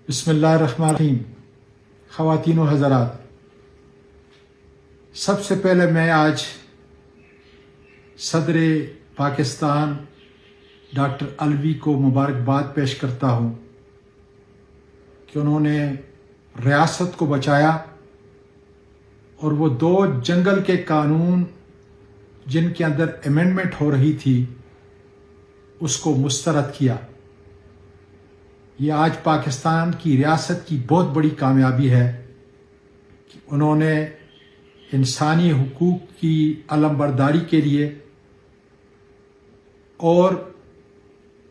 بسم اللہ الرحمن الرحیم۔ خواتین و حضرات، سب سے پہلے میں آج صدر پاکستان ڈاکٹر علوی کو مبارکباد پیش کرتا ہوں کہ انہوں نے ریاست کو بچایا اور وہ 2 جنگل کے قانون جن کے اندر امینڈمنٹ ہو رہی تھی اس کو مسترد کیا۔ یہ آج پاکستان کی ریاست کی بہت بڑی کامیابی ہے کہ انہوں نے انسانی حقوق کی علمبرداری کے لیے اور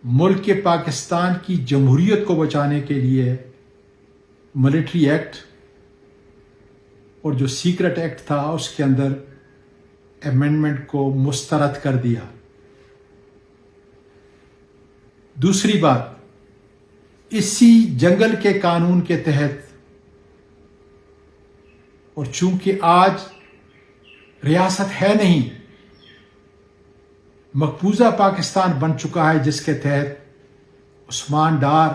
ملک پاکستان کی جمہوریت کو بچانے کے لیے ملٹری ایکٹ اور جو سیکرٹ ایکٹ تھا اس کے اندر امینڈمنٹ کو مسترد کر دیا۔ دوسری بات، اسی جنگل کے قانون کے تحت اور چونکہ آج ریاست ہے نہیں، مقبوضہ پاکستان بن چکا ہے، جس کے تحت عثمان ڈار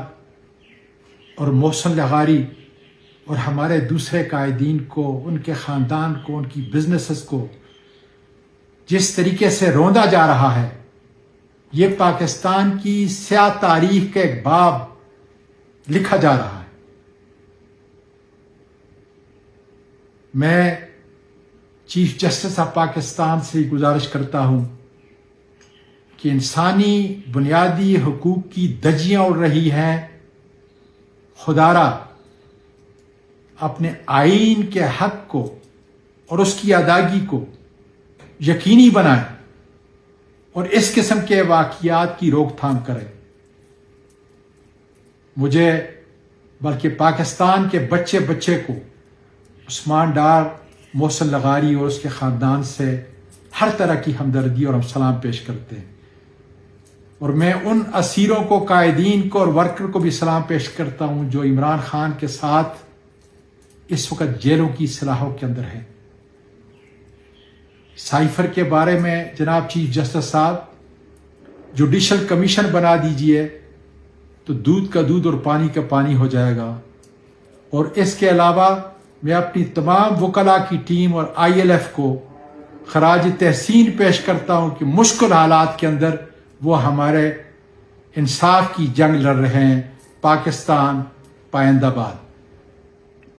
اور محسن لغاری اور ہمارے دوسرے قائدین کو، ان کے خاندان کو، ان کی بزنسز کو جس طریقے سے روندا جا رہا ہے، یہ پاکستان کی سیاہ تاریخ کا ایک باب لکھا جا رہا ہے۔ میں چیف جسٹس آف پاکستان سے گزارش کرتا ہوں کہ انسانی بنیادی حقوق کی دھجیاں اڑ رہی ہیں، خدارا اپنے آئین کے حق کو اور اس کی ادائیگی کو یقینی بنائیں اور اس قسم کے واقعات کی روک تھام کریں۔ مجھے بلکہ پاکستان کے بچے بچے کو عثمان ڈار، محسن لغاری اور اس کے خاندان سے ہر طرح کی ہمدردی اور ہم سلام پیش کرتے ہیں، اور میں ان اسیروں کو، قائدین کو اور ورکر کو بھی سلام پیش کرتا ہوں جو عمران خان کے ساتھ اس وقت جیلوں کی سلاخوں کے اندر ہیں۔ سائفر کے بارے میں جناب چیف جسٹس صاحب جوڈیشل کمیشن بنا دیجئے تو دودھ کا دودھ اور پانی کا پانی ہو جائے گا۔ اور اس کے علاوہ میں اپنی تمام وکلاء کی ٹیم اور ILF کو خراج تحسین پیش کرتا ہوں کہ مشکل حالات کے اندر وہ ہمارے انصاف کی جنگ لڑ رہے ہیں۔ پاکستان پائندہ باد۔